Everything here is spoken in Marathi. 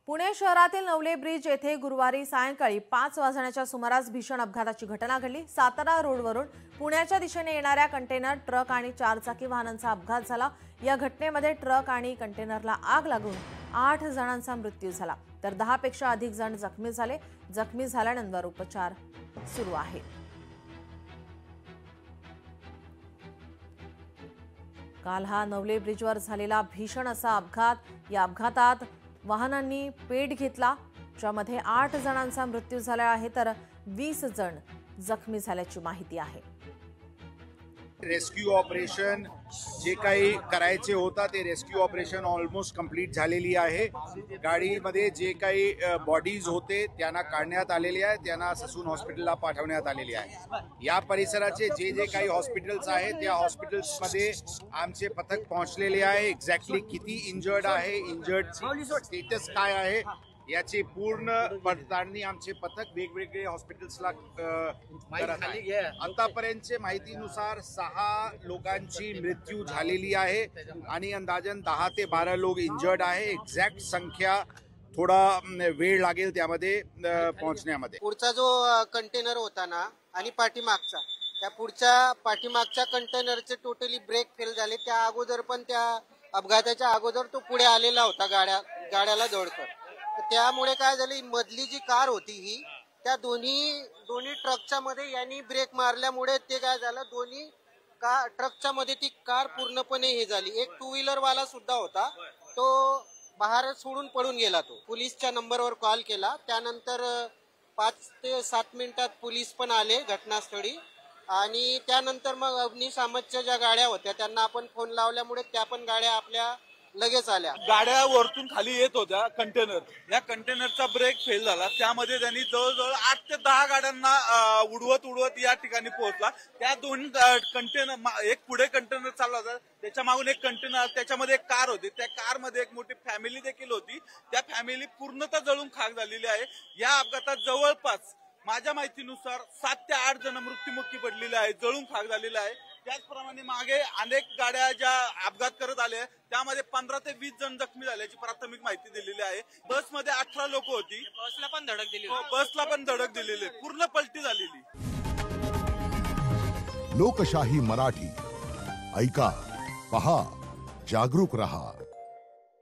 पुणे शहरातील नवले ब्रिज येथे गुरुवारी सायंकाळी 5 वाजण्याच्या सुमारास भीषण अपघाताची घटना घडली। सातारा रोडवरून पुण्याच्या दिशेने येणाऱ्या कंटेनर ट्रक आणि 4 चाकी वाहनांचा अपघात झाला। या घटनेमध्ये ट्रक आणि कंटेनरला आग लागून 8 जणांचा मृत्यू झाला, तर 10 पेक्षा अधिक जण जखमी झाले। जखमी झाल्यानंतर उपचार सुरू आहेत। काल हा नवले ब्रिजवर झालेला भीषण असा अपघात। या अपघातात वाहनांनी पेट घेतला, ज्यामध्ये 8 जणांचा मृत्यू झाला आहे, तर 20 जण जखमी झाल्याची माहिती आहे। रेस्क्यू ऑपरेशन जे काही करायचे होता ते रेस्क्यू ऑपरेशन ऑलमोस्ट कंप्लीट झालेली आहे। गाडीमध्ये जे काही बॉडीज होते त्यांना काढण्यात आलेले आहे, त्यांना ससून हॉस्पिटलला पाठवण्यात आलेले आहे। या परिसराचे जे जे काही हॉस्पिटल्स आहेत त्या हॉस्पिटल्समध्ये आमचे पथक पोहोचलेले आहे। एक्झॅक्टली किती इंजर्ड आहे, इंजर्ड स्टेटस काय आहे याची पूर्ण पडताळणी आमचे पथक वेगवेगळे हॉस्पिटल्सला करत आहे। आतापर्यंतच्या माहितीनुसार 6 लोकांची मृत्यू झालेली आहे आणि अंदाजन 10 ते 12 लोक इंजर्ड आहे। एक्झॅक्ट संख्या थोडा वेळ लागेल त्यामध्ये पोहोचण्यामध्ये। पुढचा जो कंटेनर होता ना आणि पाठीमागचा, त्या पुढच्या पाठीमागच्या कंटेनरचे टोटली ब्रेक फेल झाले। त्या अगोदर पण त्या अपघाताच्या अगोदर तो पुढे आलेला होता गाड्याला धडकत। त्यामुळे काय झालं, मधली जी कार होती ही त्या दोन्ही ट्रकच्या मध्ये यांनी ब्रेक मारल्यामुळे ते काय झालं, दोन्ही ट्रकच्या मध्ये ती कार पूर्णपणे हे झाली। एक 2 व्हीलर वाला सुद्धा होता, तो बाहेर सोडून पळून गेला। तो पोलीसच्या नंबरवर कॉल केला, त्यानंतर 5 ते 7 मिनिटात पोलीस पण आले घटनास्थळी आणि त्यानंतर मग अग्निशामकच्या ज्या गाड्या होत्या त्यांना आपण फोन लावल्यामुळे त्या पण गाड्या आपल्या लगेच आल्या। गाड्या वरतून खाली येत होत्या कंटेनर, या कंटेनरचा ब्रेक फेल झाला। त्यामध्ये त्यांनी जवळजवळ 8 ते 10 गाड्यांना उडवत या ठिकाणी पोहोचला। त्या 2 कंटेनर, एक पुढे कंटेनर चालला होता, त्याच्या मागून एक कंटेनर, त्याच्यामध्ये एक कार होती, त्या कार मध्ये एक मोठी फॅमिली देखील होती। त्या फॅमिली पूर्णतः जळून खाक झालेली आहे। या अपघातात जवळपास माझ्या माहितीनुसार 7 ते 8 जण मृत्युमुखी पडलेले आहेत, जळून खाक झालेले आहे। त्याचप्रमाणे मागे अनेक गाड्या ज्या अपघात करत आल्या त्यामध्ये 15 ते 20 जण जखमी झाल्याची प्राथमिक माहिती दिलेली आहे। बसमध्ये 18 लोक होती, बसला पण धडक दिलेली, पूर्ण पलटी झालेली। लोकशाही मराठी ऐका, पहा, जागरूक रहा।